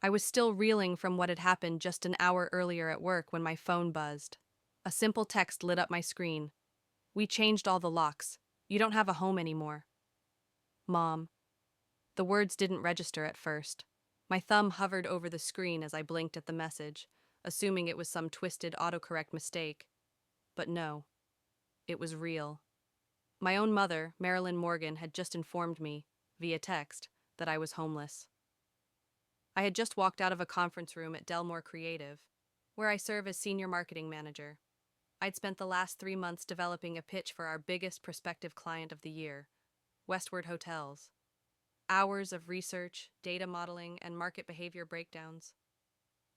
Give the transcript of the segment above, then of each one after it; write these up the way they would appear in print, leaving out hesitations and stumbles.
I was still reeling from what had happened just an hour earlier at work when my phone buzzed. A simple text lit up my screen. "We changed all the locks. You don't have a home anymore." Mom. The words didn't register at first. My thumb hovered over the screen as I blinked at the message, assuming it was some twisted autocorrect mistake. But no, it was real. My own mother, Marilyn Morgan, had just informed me, via text, that I was homeless. I had just walked out of a conference room at Delmore Creative, where I serve as senior marketing manager. I'd spent the last 3 months developing a pitch for our biggest prospective client of the year, Westward Hotels. Hours of research, data modeling, and market behavior breakdowns.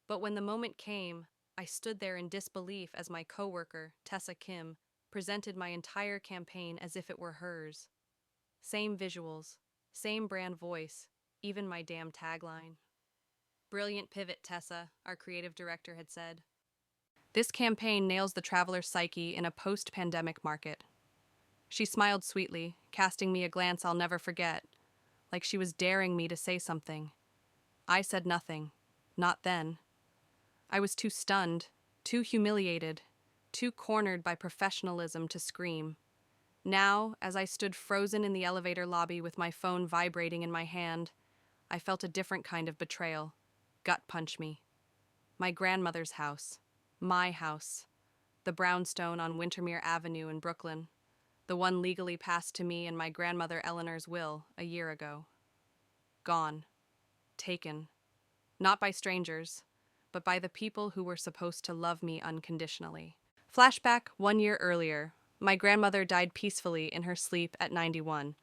But when the moment came, I stood there in disbelief as my coworker, Tessa Kim, presented my entire campaign as if it were hers. Same visuals, same brand voice, even my damn tagline. "Brilliant pivot, Tessa," our creative director had said. "This campaign nails the traveler's psyche in a post-pandemic market." She smiled sweetly, casting me a glance I'll never forget, like she was daring me to say something. I said nothing. Not then. I was too stunned, too humiliated, too cornered by professionalism to scream. Now, as I stood frozen in the elevator lobby with my phone vibrating in my hand, I felt a different kind of betrayal. Gut punch me. My grandmother's house. My house. The brownstone on Wintermere Avenue in Brooklyn. The one legally passed to me in my grandmother Eleanor's will a year ago. Gone. Taken. Not by strangers, but by the people who were supposed to love me unconditionally. Flashback 1 year earlier. My grandmother died peacefully in her sleep at 91.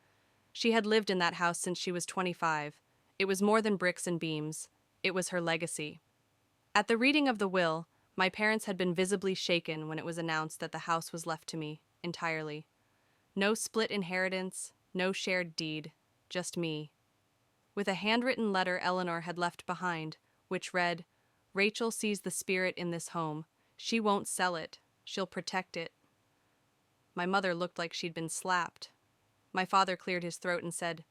She had lived in that house since she was 25. It was more than bricks and beams. It was her legacy. At the reading of the will, my parents had been visibly shaken when it was announced that the house was left to me, entirely. No split inheritance, no shared deed, just me. With a handwritten letter Eleanor had left behind, which read, "Rachel sees the spirit in this home. She won't sell it. She'll protect it." My mother looked like she'd been slapped. My father cleared his throat and said,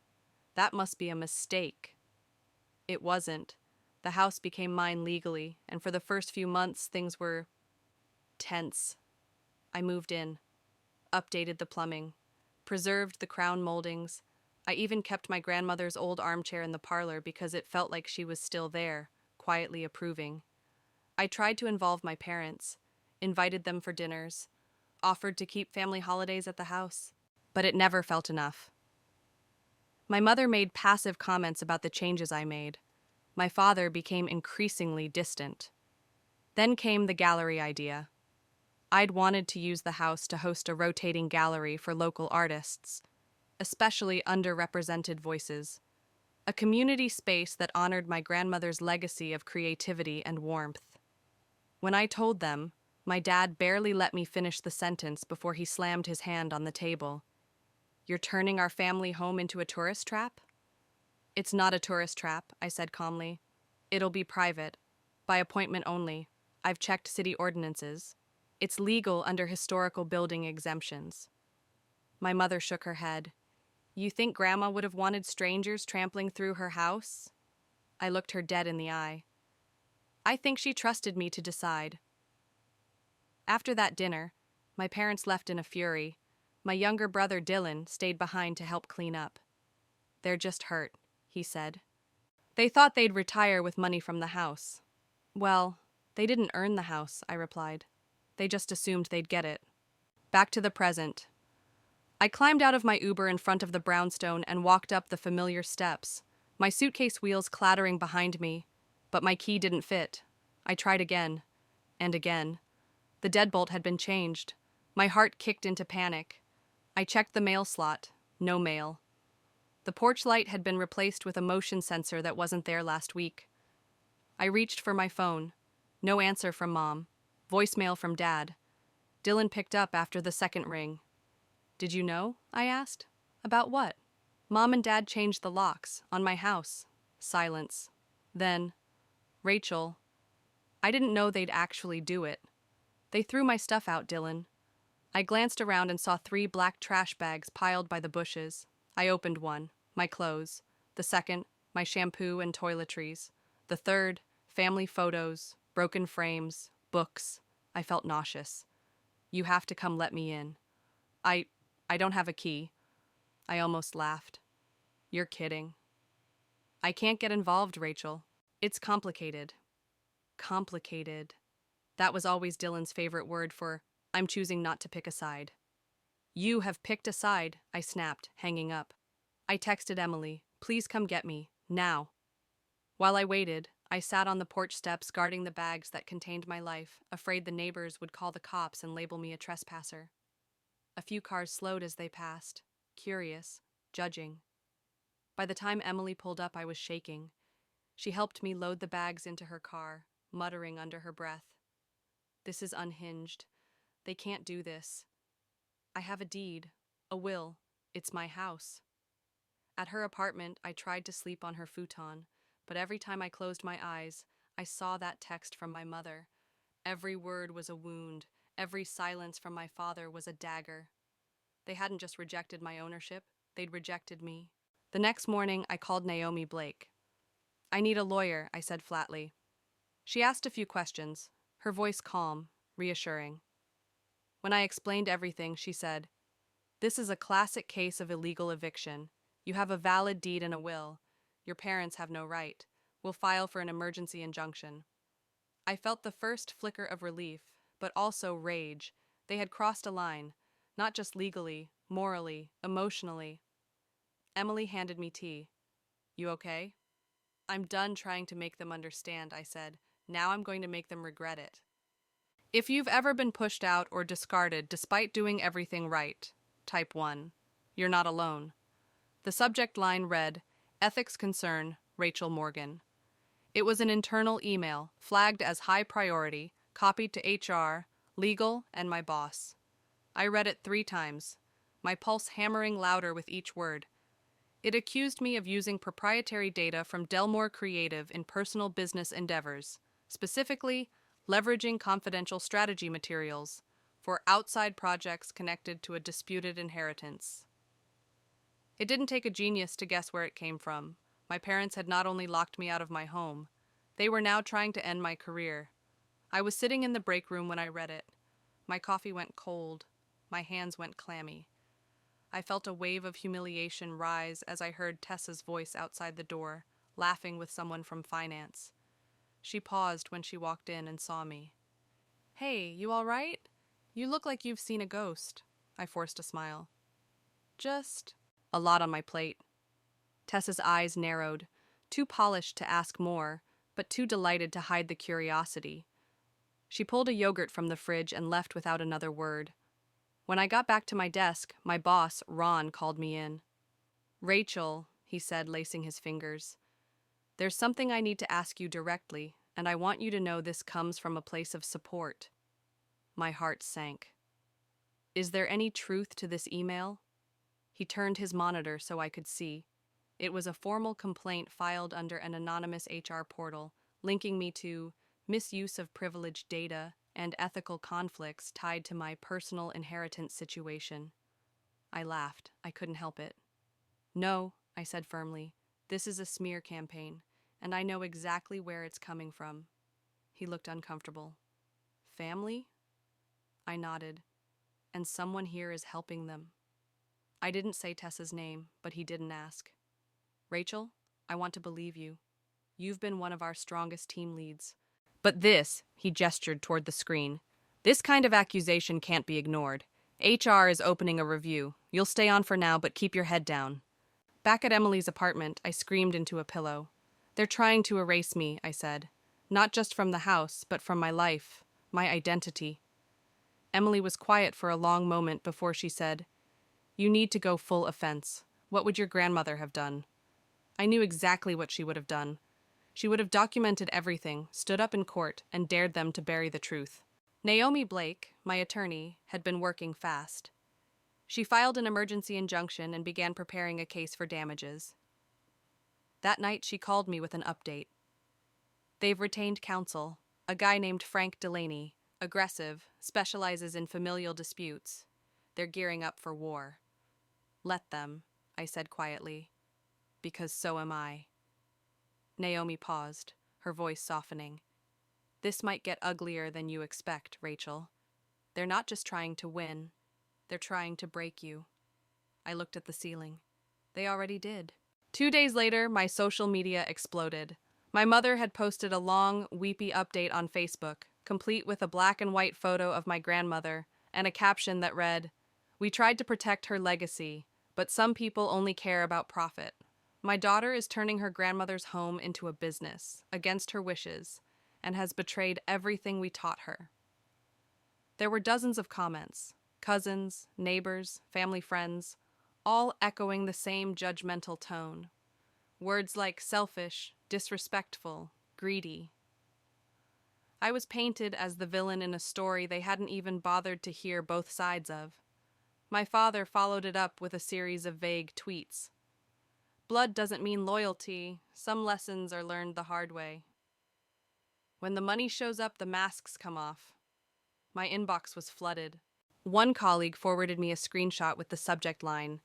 "That must be a mistake." It wasn't. The house became mine legally, and for the first few months things were tense. I moved in, updated the plumbing, preserved the crown moldings. I even kept my grandmother's old armchair in the parlor because it felt like she was still there, quietly approving. I tried to involve my parents, invited them for dinners, offered to keep family holidays at the house, but it never felt enough. My mother made passive comments about the changes I made. My father became increasingly distant. Then came the gallery idea. I'd wanted to use the house to host a rotating gallery for local artists, especially underrepresented voices, a community space that honored my grandmother's legacy of creativity and warmth. When I told them, my dad barely let me finish the sentence before he slammed his hand on the table. "You're turning our family home into a tourist trap?" "It's not a tourist trap," I said calmly. "It'll be private, by appointment only. I've checked city ordinances. It's legal under historical building exemptions." My mother shook her head. "You think Grandma would have wanted strangers trampling through her house?" I looked her dead in the eye. "I think she trusted me to decide." After that dinner, my parents left in a fury. My younger brother Dylan stayed behind to help clean up. "They're just hurt," he said. "They thought they'd retire with money from the house." "Well, they didn't earn the house," I replied. "They just assumed they'd get it." Back to the present. I climbed out of my Uber in front of the brownstone and walked up the familiar steps, my suitcase wheels clattering behind me, but my key didn't fit. I tried again, and again. The deadbolt had been changed. My heart kicked into panic. I checked the mail slot. No mail. The porch light had been replaced with a motion sensor that wasn't there last week. I reached for my phone. No answer from Mom. Voicemail from Dad. Dylan picked up after the second ring. "Did you know?" I asked. "About what?" "Mom and Dad changed the locks on my house." Silence. Then, "Rachel, I didn't know they'd actually do it. They threw my stuff out, Dylan." I glanced around and saw 3 black trash bags piled by the bushes. I opened one, my clothes. The second, my shampoo and toiletries. The third, family photos, broken frames, books. I felt nauseous. You have to come let me in. I I don't have a key. I almost laughed. You're kidding. I can't get involved, Rachel. It's complicated. Complicated. That was always Dylan's favorite word for I'm choosing not to pick a side. You have picked a side, I snapped, hanging up. I texted Emily, please come get me, now. While I waited, I sat on the porch steps guarding the bags that contained my life, afraid the neighbors would call the cops and label me a trespasser. A few cars slowed as they passed, curious, judging. By the time Emily pulled up, I was shaking. She helped me load the bags into her car, muttering under her breath. This is unhinged. They can't do this. I have a deed, a will. It's my house. At her apartment, I tried to sleep on her futon, but every time I closed my eyes, I saw that text from my mother. Every word was a wound. Every silence from my father was a dagger. They hadn't just rejected my ownership, they'd rejected me. The next morning, I called Naomi Blake. I need a lawyer, I said flatly. She asked a few questions, her voice calm, reassuring. When I explained everything, she said, this is a classic case of illegal eviction. You have a valid deed and a will. Your parents have no right. We'll file for an emergency injunction. I felt the first flicker of relief, but also rage. They had crossed a line, not just legally, morally, emotionally. Emily handed me tea. You okay? I'm done trying to make them understand, I said. Now I'm going to make them regret it. If you've ever been pushed out or discarded despite doing everything right, type 1. You're not alone. The subject line read, Ethics Concern, Rachel Morgan. It was an internal email, flagged as high priority, copied to HR, legal, and my boss. I read it 3 times, my pulse hammering louder with each word. It accused me of using proprietary data from Delmore Creative in personal business endeavors, specifically leveraging confidential strategy materials for outside projects connected to a disputed inheritance. It didn't take a genius to guess where it came from. My parents had not only locked me out of my home, they were now trying to end my career. I was sitting in the break room when I read it. My coffee went cold. My hands went clammy. I felt a wave of humiliation rise as I heard Tessa's voice outside the door, laughing with someone from finance. She paused when she walked in and saw me. Hey, you all right? You look like you've seen a ghost. I forced a smile. Just a lot on my plate. Tessa's eyes narrowed, too polished to ask more, but too delighted to hide the curiosity. She pulled a yogurt from the fridge and left without another word. When I got back to my desk, my boss, Ron, called me in. Rachel, he said, lacing his fingers, there's something I need to ask you directly, and I want you to know this comes from a place of support. My heart sank. Is there any truth to this email? He turned his monitor so I could see. It was a formal complaint filed under an anonymous HR portal, linking me to misuse of privileged data and ethical conflicts tied to my personal inheritance situation. I laughed. I couldn't help it. No, I said firmly. This is a smear campaign, and I know exactly where it's coming from. He looked uncomfortable. Family? I nodded. And someone here is helping them. I didn't say Tessa's name, but he didn't ask. Rachel, I want to believe you. You've been one of our strongest team leads. But this, he gestured toward the screen, this kind of accusation can't be ignored. HR is opening a review. You'll stay on for now, but keep your head down. Back at Emily's apartment, I screamed into a pillow. They're trying to erase me, I said. Not just from the house, but from my life, my identity. Emily was quiet for a long moment before she said, You need to go full offense. What would your grandmother have done? I knew exactly what she would have done. She would have documented everything, stood up in court, and dared them to bury the truth. Naomi Blake, my attorney, had been working fast. She filed an emergency injunction and began preparing a case for damages. That night, she called me with an update. They've retained counsel, a guy named Frank Delaney, aggressive, specializes in familial disputes. They're gearing up for war. Let them, I said quietly, because so am I. Naomi paused. her voice softening. This might get uglier than you expect, Rachel. They're not just trying to win, they're trying to break you. I looked at the ceiling. They already did. 2 days later, my social media exploded. My mother had posted a long, weepy update on Facebook, complete with a black and white photo of my grandmother and a caption that read, "We tried to protect her legacy, but some people only care about profit. My daughter is turning her grandmother's home into a business, against her wishes, and has betrayed everything we taught her." There were dozens of comments, cousins, neighbors, family friends, all echoing the same judgmental tone. Words like selfish, disrespectful, greedy. I was painted as the villain in a story they hadn't even bothered to hear both sides of. My father followed it up with a series of vague tweets. Blood doesn't mean loyalty. Some lessons are learned the hard way. When the money shows up, the masks come off. My inbox was flooded. One colleague forwarded me a screenshot with the subject line,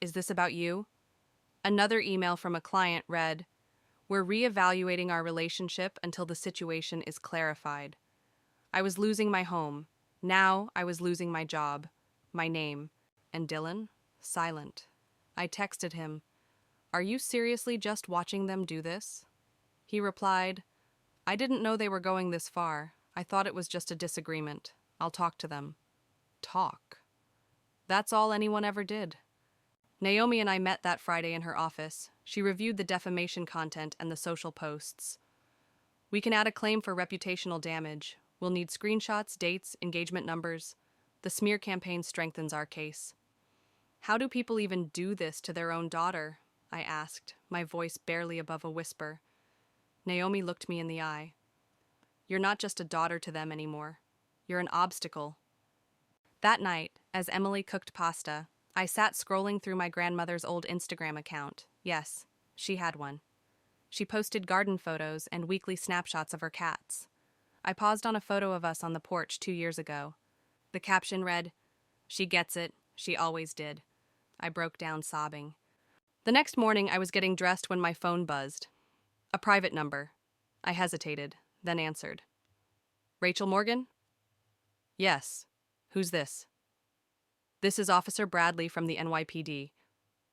"Is this about you?" Another email from a client read, "We're reevaluating our relationship until the situation is clarified." I was losing my home. Now I was losing my job, my name. And Dylan? Silent. I texted him, "Are you seriously just watching them do this?" He replied, "I didn't know they were going this far. I thought it was just a disagreement. I'll talk to them." Talk. That's all anyone ever did. Naomi and I met that Friday in her office. She reviewed the defamation content and the social posts. "We can add a claim for reputational damage. We'll need screenshots, dates, engagement numbers. The smear campaign strengthens our case." "How do people even do this to their own daughter?" I asked, my voice barely above a whisper. Naomi looked me in the eye. "You're not just a daughter to them anymore. You're an obstacle." That night, as Emily cooked pasta, I sat scrolling through my grandmother's old Instagram account. Yes, she had one. She posted garden photos and weekly snapshots of her cats. I paused on a photo of us on the porch 2 years ago. The caption read, "She gets it. She always did." I broke down sobbing. The next morning, I was getting dressed when my phone buzzed. A private number. I hesitated, then answered. "Rachel Morgan?" "Yes. Who's this?" "This is Officer Bradley from the NYPD.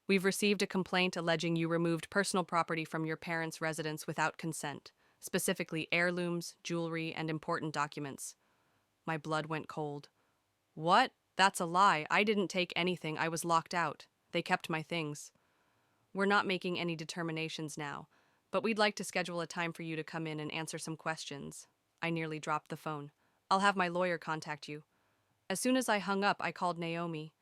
We've received a complaint alleging you removed personal property from your parents' residence without consent, specifically heirlooms, jewelry, and important documents." My blood went cold. "What? That's a lie. I didn't take anything. I was locked out. They kept my things." "We're not making any determinations now, but we'd like to schedule a time for you to come in and answer some questions." I nearly dropped the phone. "I'll have my lawyer contact you." As soon as I hung up, I called Naomi.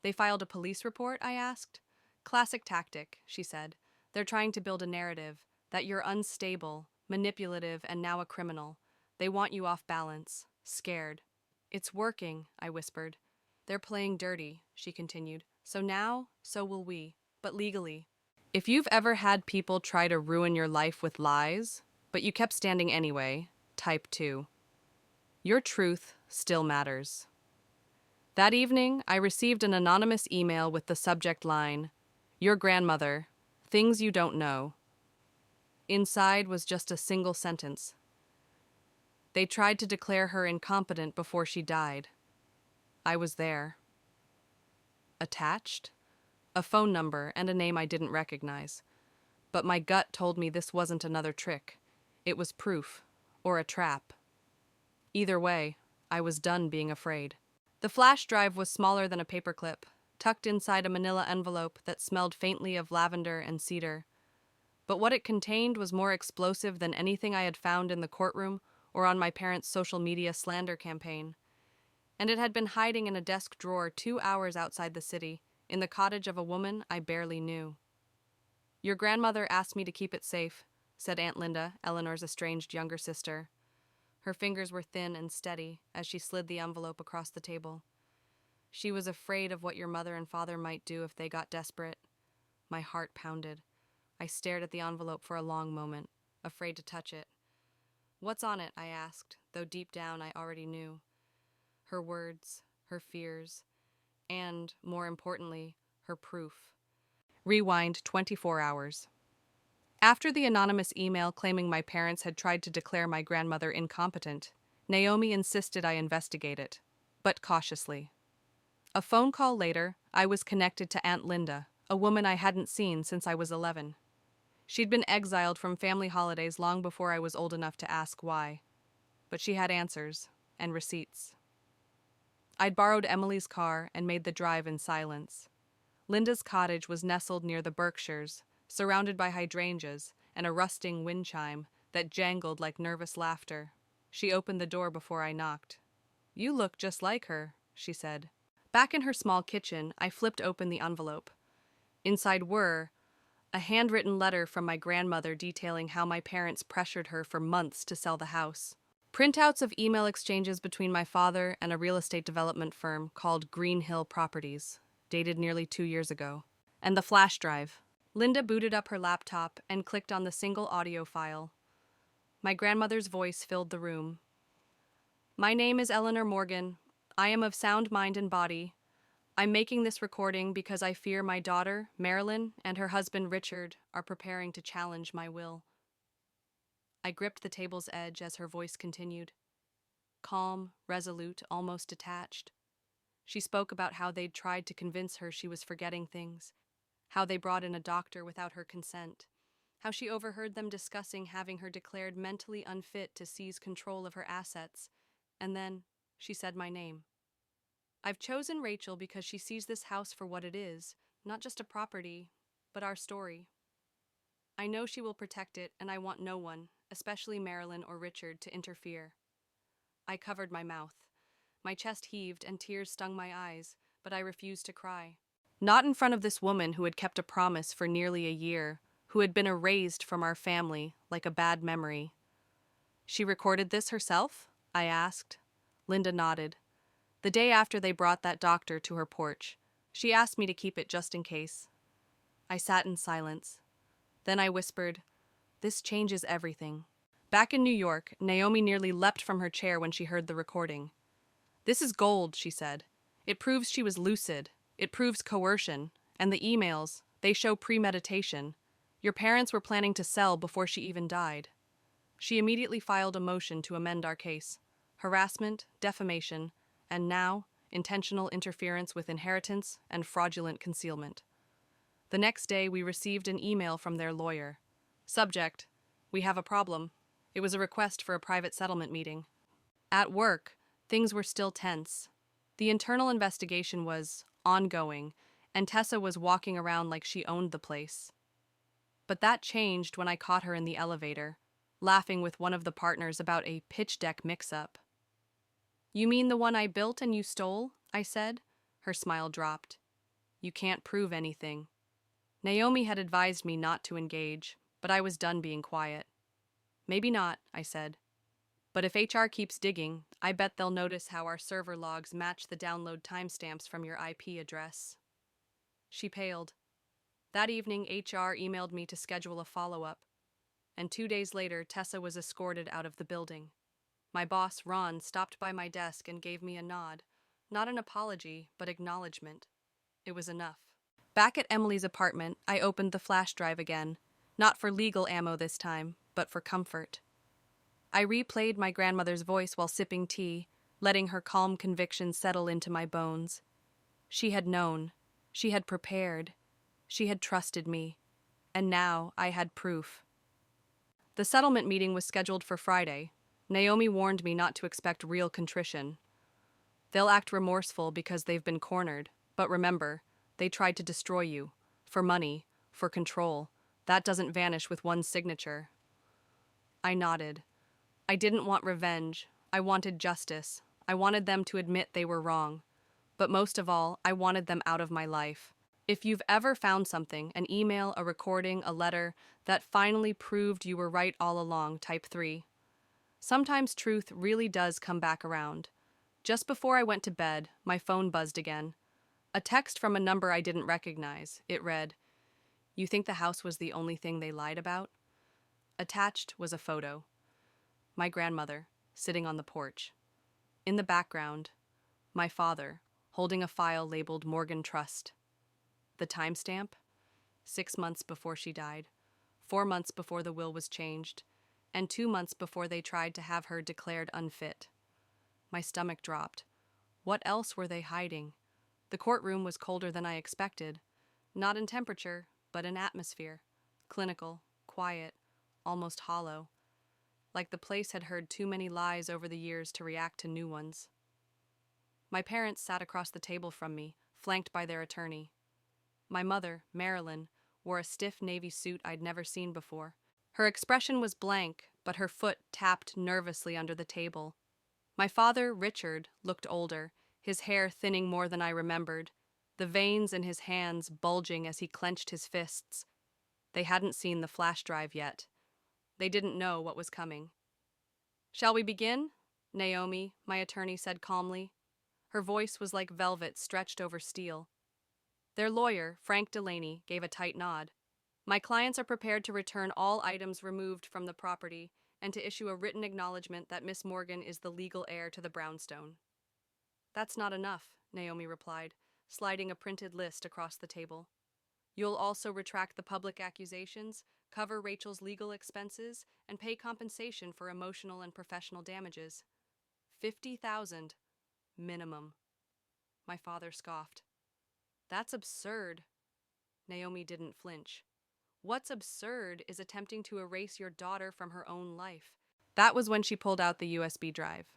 "They filed a police report?" I asked. "Classic tactic," she said. "They're trying to build a narrative that you're unstable, manipulative, and now a criminal. They want you off balance, scared." "It's working," I whispered. "They're playing dirty," she continued. So will we, but legally. If you've ever had people try to ruin your life with lies, but you kept standing anyway, type 2. Your truth still matters. That evening, I received an anonymous email with the subject line, "Your grandmother, things you don't know." Inside was just a single sentence. "They tried to declare her incompetent before she died. I was there." Attached? A phone number and a name I didn't recognize. But my gut told me this wasn't another trick. It was proof, or a trap. Either way, I was done being afraid. The flash drive was smaller than a paperclip, tucked inside a manila envelope that smelled faintly of lavender and cedar. But what it contained was more explosive than anything I had found in the courtroom or on my parents' social media slander campaign. And it had been hiding in a desk drawer 2 hours outside the city, in the cottage of a woman I barely knew. "Your grandmother asked me to keep it safe," said Aunt Linda, Eleanor's estranged younger sister. Her fingers were thin and steady as she slid the envelope across the table. "She was afraid of what your mother and father might do if they got desperate." My heart pounded. I stared at the envelope for a long moment, afraid to touch it. "What's on it?" I asked, though deep down I already knew. Her words, her fears, and, more importantly, her proof. Rewind 24 hours. After the anonymous email claiming my parents had tried to declare my grandmother incompetent, Naomi insisted I investigate it, but cautiously. A phone call later, I was connected to Aunt Linda, a woman I hadn't seen since I was 11. She'd been exiled from family holidays long before I was old enough to ask why, but she had answers and receipts. I'd borrowed Emily's car and made the drive in silence. Linda's cottage was nestled near the Berkshires, surrounded by hydrangeas and a rusting wind chime that jangled like nervous laughter. She opened the door before I knocked. "You look just like her," she said. Back in her small kitchen, I flipped open the envelope. Inside were a handwritten letter from my grandmother detailing how my parents pressured her for months to sell the house. Printouts of email exchanges between my father and a real estate development firm called Green Hill Properties, dated nearly 2 years ago. And the flash drive. Linda booted up her laptop and clicked on the single audio file. My grandmother's voice filled the room. "My name is Eleanor Morgan. I am of sound mind and body. I'm making this recording because I fear my daughter, Marilyn, and her husband, Richard, are preparing to challenge my will." I gripped the table's edge as her voice continued. Calm, resolute, almost detached. She spoke about how they'd tried to convince her she was forgetting things, how they brought in a doctor without her consent, how she overheard them discussing having her declared mentally unfit to seize control of her assets, and then she said my name. "I've chosen Rachel because she sees this house for what it is, not just a property, but our story. I know she will protect it, and I want no one, especially Marilyn or Richard, to interfere." I covered my mouth. My chest heaved and tears stung my eyes, but I refused to cry. Not in front of this woman who had kept a promise for nearly a year, who had been erased from our family like a bad memory. "She recorded this herself?" I asked. Linda nodded. "The day after they brought that doctor to her porch. She asked me to keep it just in case." I sat in silence. Then I whispered, "This changes everything." Back in New York, Naomi nearly leapt from her chair when she heard the recording. "This is gold," she said. "It proves she was lucid. It proves coercion. And the emails, they show premeditation. Your parents were planning to sell before she even died." She immediately filed a motion to amend our case. Harassment, defamation, and now, intentional interference with inheritance and fraudulent concealment. The next day, we received an email from their lawyer. Subject: "We have a problem." It was a request for a private settlement meeting. At work, things were still tense. The internal investigation was ongoing, and Tessa was walking around like she owned the place. But that changed when I caught her in the elevator, laughing with one of the partners about a pitch deck mix-up. "You mean the one I built and you stole?" I said. Her smile dropped. "You can't prove anything." Naomi had advised me not to engage, but I was done being quiet. "Maybe not," I said. "But if HR keeps digging, I bet they'll notice how our server logs match the download timestamps from your IP address." She paled. That evening, HR emailed me to schedule a follow-up, and 2 days later, Tessa was escorted out of the building. My boss, Ron, stopped by my desk and gave me a nod. Not an apology, but acknowledgement. It was enough. Back at Emily's apartment, I opened the flash drive again, not for legal ammo this time, but for comfort. I replayed my grandmother's voice while sipping tea, letting her calm conviction settle into my bones. She had known. She had prepared. She had trusted me. And now I had proof. The settlement meeting was scheduled for Friday. Naomi warned me not to expect real contrition. "They'll act remorseful because they've been cornered, but remember, they tried to destroy you. For money, for control. That doesn't vanish with one signature." I nodded. I didn't want revenge. I wanted justice. I wanted them to admit they were wrong. But most of all, I wanted them out of my life. If you've ever found something, an email, a recording, a letter, that finally proved you were right all along, type 3. Sometimes truth really does come back around. Just before I went to bed, my phone buzzed again. A text from a number I didn't recognize. It read, "You think the house was the only thing they lied about?" Attached was a photo. My grandmother, sitting on the porch. In the background, my father, holding a file labeled Morgan Trust. The timestamp? 6 months before she died. 4 months before the will was changed, and 2 months before they tried to have her declared unfit. My stomach dropped. What else were they hiding? The courtroom was colder than I expected, not in temperature, but in atmosphere. Clinical, quiet, almost hollow, like the place had heard too many lies over the years to react to new ones. My parents sat across the table from me, flanked by their attorney. My mother, Marilyn, wore a stiff navy suit I'd never seen before. Her expression was blank, but her foot tapped nervously under the table. My father, Richard, looked older, his hair thinning more than I remembered, the veins in his hands bulging as he clenched his fists. They hadn't seen the flash drive yet. They didn't know what was coming. "Shall we begin?" Naomi, my attorney, said calmly. Her voice was like velvet stretched over steel. Their lawyer, Frank Delaney, gave a tight nod. "My clients are prepared to return all items removed from the property and to issue a written acknowledgement that Miss Morgan is the legal heir to the brownstone." "That's not enough," Naomi replied, sliding a printed list across the table. "You'll also retract the public accusations, cover Rachel's legal expenses, and pay compensation for emotional and professional damages. 50,000 minimum." My father scoffed. "That's absurd." Naomi didn't flinch. "What's absurd is attempting to erase your daughter from her own life." That was when she pulled out the USB drive.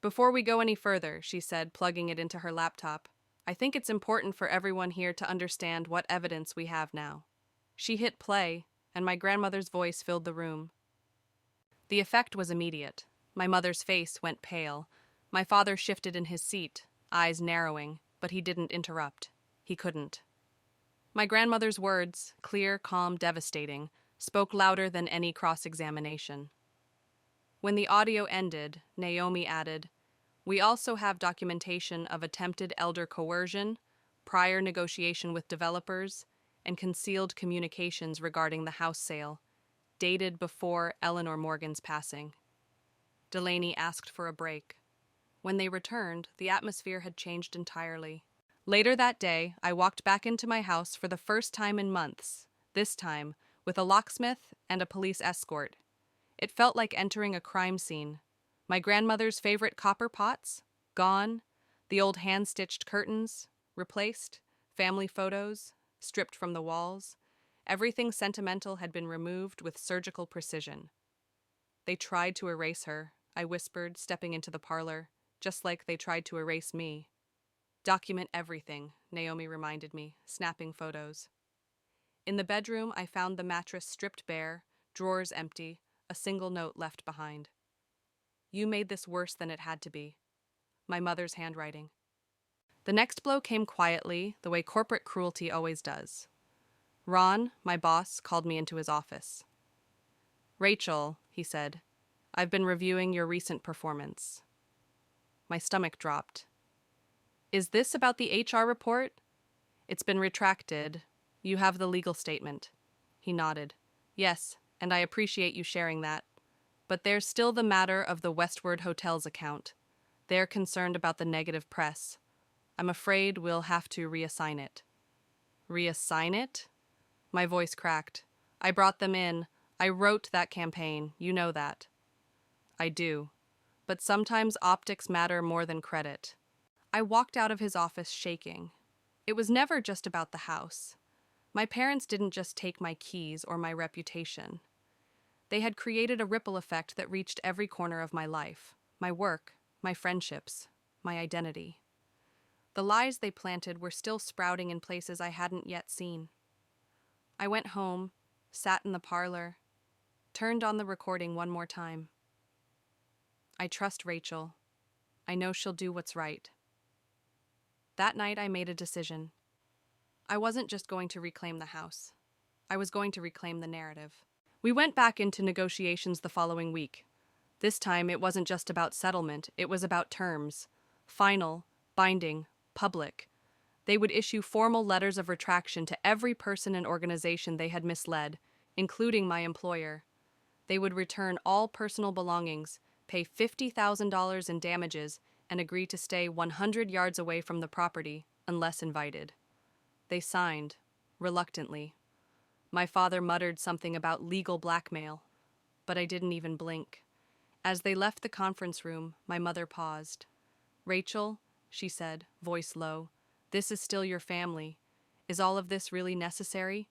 "Before we go any further," she said, plugging it into her laptop, "I think it's important for everyone here to understand what evidence we have now." She hit play, and my grandmother's voice filled the room. The effect was immediate. My mother's face went pale. My father shifted in his seat, eyes narrowing, but he didn't interrupt. He couldn't. My grandmother's words, clear, calm, devastating, spoke louder than any cross-examination. When the audio ended, Naomi added, "We also have documentation of attempted elder coercion, prior negotiation with developers, and concealed communications regarding the house sale, dated before Eleanor Morgan's passing." Delaney asked for a break. When they returned, the atmosphere had changed entirely. Later that day, I walked back into my house for the first time in months, this time with a locksmith and a police escort. It felt like entering a crime scene. My grandmother's favorite copper pots, gone, the old hand-stitched curtains, replaced, family photos, stripped from the walls. Everything sentimental had been removed with surgical precision. "They tried to erase her," I whispered, stepping into the parlor, "just like they tried to erase me." "Document everything," Naomi reminded me, snapping photos. In the bedroom, I found the mattress stripped bare, drawers empty, a single note left behind. "You made this worse than it had to be." My mother's handwriting. The next blow came quietly, the way corporate cruelty always does. Ron, my boss, called me into his office. "Rachel," he said, "I've been reviewing your recent performance." My stomach dropped. "Is this about the HR report?" "It's been retracted. You have the legal statement." He nodded. "Yes, and I appreciate you sharing that. But there's still the matter of the Westward Hotel's account. They're concerned about the negative press. I'm afraid we'll have to reassign it." "Reassign it?" My voice cracked. "I brought them in. I wrote that campaign. You know that." "I do. But sometimes optics matter more than credit." I walked out of his office shaking. It was never just about the house. My parents didn't just take my keys or my reputation. They had created a ripple effect that reached every corner of my life, my work, my friendships, my identity. The lies they planted were still sprouting in places I hadn't yet seen. I went home, sat in the parlor, turned on the recording one more time. I trust Rachel. I know she'll do what's right. That night I made a decision. I wasn't just going to reclaim the house. I was going to reclaim the narrative. We went back into negotiations the following week. This time it wasn't just about settlement, it was about terms. Final, binding, public. They would issue formal letters of retraction to every person and organization they had misled, including my employer. They would return all personal belongings, pay $50,000 in damages, and agree to stay 100 yards away from the property, unless invited. They signed, reluctantly. My father muttered something about legal blackmail, but I didn't even blink. As they left the conference room, my mother paused. "Rachel," she said, voice low, "this is still your family. Is all of this really necessary?"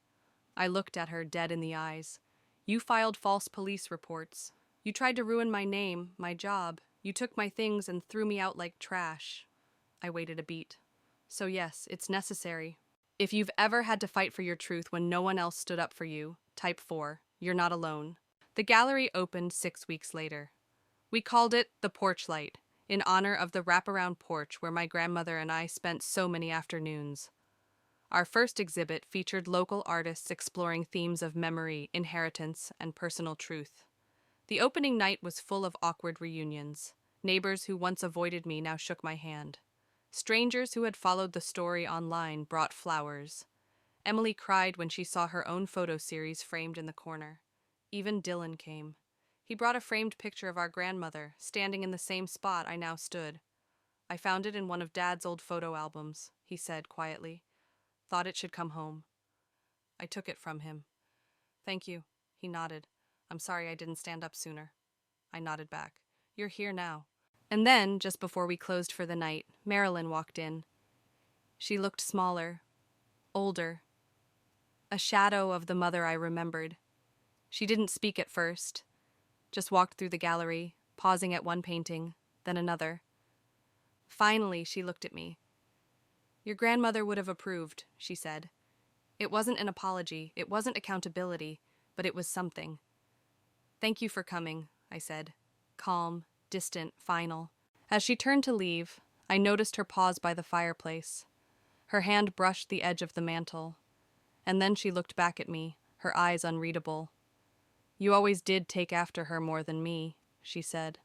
I looked at her dead in the eyes. "You filed false police reports. You tried to ruin my name, my job. You took my things and threw me out like trash." I waited a beat. "So yes, it's necessary. If you've ever had to fight for your truth when no one else stood up for you, type 4, you're not alone." The gallery opened 6 weeks later. We called it the Porch Light, in honor of the wraparound porch where my grandmother and I spent so many afternoons. Our first exhibit featured local artists exploring themes of memory, inheritance, and personal truth. The opening night was full of awkward reunions. Neighbors who once avoided me now shook my hand. Strangers who had followed the story online brought flowers. Emily cried when she saw her own photo series framed in the corner. Even Dylan came. He brought a framed picture of our grandmother, standing in the same spot I now stood. "I found it in one of Dad's old photo albums," he said quietly. "Thought it should come home." I took it from him. "Thank you," he nodded. "I'm sorry I didn't stand up sooner." I nodded back. "You're here now." And then, just before we closed for the night, Marilyn walked in. She looked smaller, older, a shadow of the mother I remembered. She didn't speak at first, just walked through the gallery, pausing at one painting, then another. Finally, she looked at me. "Your grandmother would have approved," she said. "It wasn't an apology, it wasn't accountability, but it was something." "Thank you for coming," I said, calm, distant, final. As she turned to leave, I noticed her pause by the fireplace. Her hand brushed the edge of the mantel. And then she looked back at me, her eyes unreadable. "You always did take after her more than me," she said.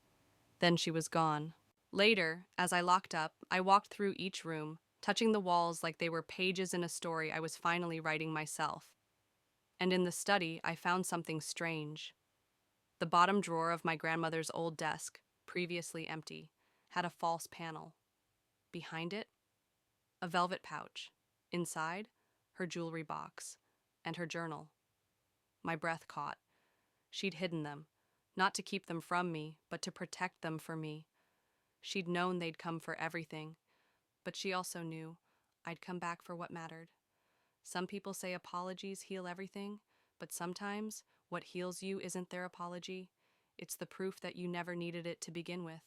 Then she was gone. Later, as I locked up, I walked through each room, touching the walls like they were pages in a story I was finally writing myself. And in the study, I found something strange. The bottom drawer of my grandmother's old desk, previously empty, had a false panel. Behind it, a velvet pouch. Inside, her jewelry box and her journal. My breath caught. She'd hidden them, not to keep them from me, but to protect them for me. She'd known they'd come for everything, but she also knew I'd come back for what mattered. Some people say apologies heal everything, but sometimes what heals you isn't their apology. It's the proof that you never needed it to begin with.